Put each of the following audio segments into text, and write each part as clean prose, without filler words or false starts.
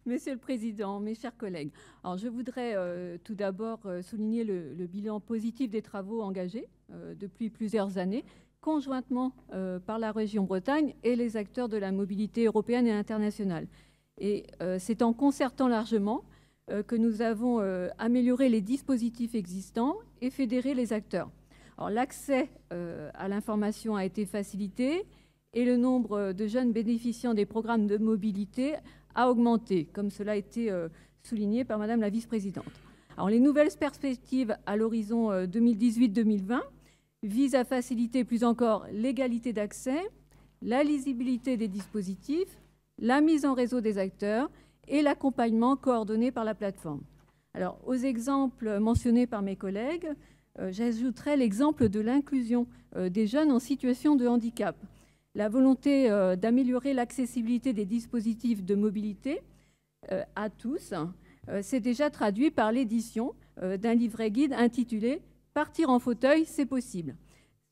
Monsieur le Président, mes chers collègues, alors je voudrais tout d'abord souligner le bilan positif des travaux engagés depuis plusieurs années, conjointement par la région Bretagne et les acteurs de la mobilité européenne et internationale. Et c'est en concertant largement que nous avons amélioré les dispositifs existants et fédéré les acteurs. Alors l'accès à l'information a été facilité et le nombre de jeunes bénéficiant des programmes de mobilité a augmenté, comme cela a été souligné par Madame la vice-présidente. Alors les nouvelles perspectives à l'horizon 2018-2020 visent à faciliter plus encore l'égalité d'accès, la lisibilité des dispositifs, la mise en réseau des acteurs et l'accompagnement coordonné par la plateforme. Alors, aux exemples mentionnés par mes collègues, j'ajouterai l'exemple de l'inclusion des jeunes en situation de handicap. La volonté d'améliorer l'accessibilité des dispositifs de mobilité à tous s'est déjà traduit par l'édition d'un livret guide intitulé « Partir en fauteuil, c'est possible ».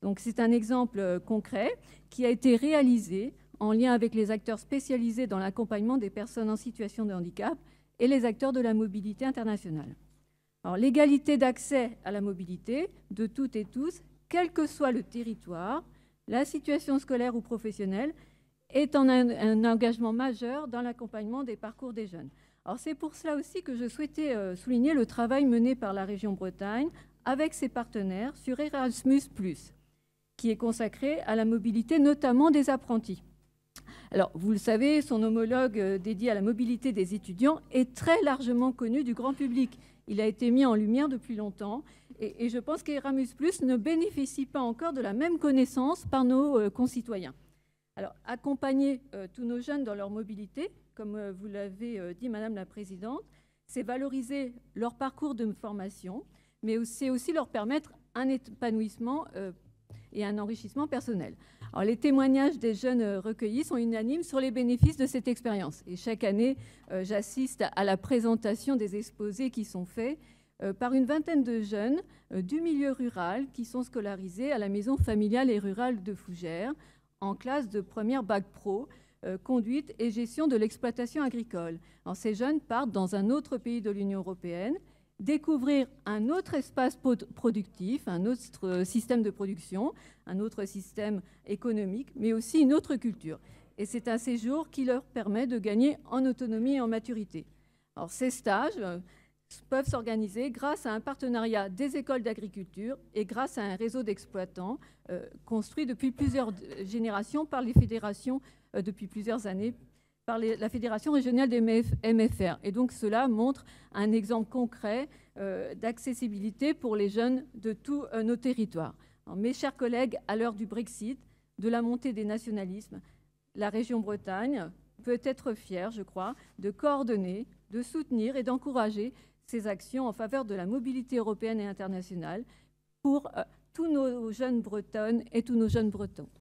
Donc, c'est un exemple concret qui a été réalisé en lien avec les acteurs spécialisés dans l'accompagnement des personnes en situation de handicap et les acteurs de la mobilité internationale. Alors, l'égalité d'accès à la mobilité de toutes et tous, quel que soit le territoire, la situation scolaire ou professionnelle, est un engagement majeur dans l'accompagnement des parcours des jeunes. Alors, c'est pour cela aussi que je souhaitais souligner le travail mené par la région Bretagne avec ses partenaires sur Erasmus+, qui est consacré à la mobilité, notamment des apprentis. Alors, vous le savez, son homologue dédié à la mobilité des étudiants est très largement connu du grand public. Il a été mis en lumière depuis longtemps et je pense qu'Erasmus+ ne bénéficie pas encore de la même connaissance par nos concitoyens. Alors, accompagner tous nos jeunes dans leur mobilité, comme vous l'avez dit, Madame la Présidente, c'est valoriser leur parcours de formation, mais c'est aussi leur permettre un épanouissement et un enrichissement personnel. Alors, les témoignages des jeunes recueillis sont unanimes sur les bénéfices de cette expérience. Et chaque année, j'assiste à la présentation des exposés qui sont faits par une vingtaine de jeunes du milieu rural qui sont scolarisés à la maison familiale et rurale de Fougères en classe de première bac pro, conduite et gestion de l'exploitation agricole. Alors, ces jeunes partent dans un autre pays de l'Union européenne, découvrir un autre espace productif, un autre système de production, un autre système économique, mais aussi une autre culture. Et c'est un séjour qui leur permet de gagner en autonomie et en maturité. Alors, ces stages peuvent s'organiser grâce à un partenariat des écoles d'agriculture et grâce à un réseau d'exploitants construit depuis plusieurs générations par les fédérations depuis plusieurs années, par la Fédération régionale des MFR. Et donc, cela montre un exemple concret d'accessibilité pour les jeunes de tous nos territoires. Alors, mes chers collègues, à l'heure du Brexit, de la montée des nationalismes, la région Bretagne peut être fière, je crois, de coordonner, de soutenir et d'encourager ces actions en faveur de la mobilité européenne et internationale pour tous nos jeunes Bretonnes et tous nos jeunes Bretons.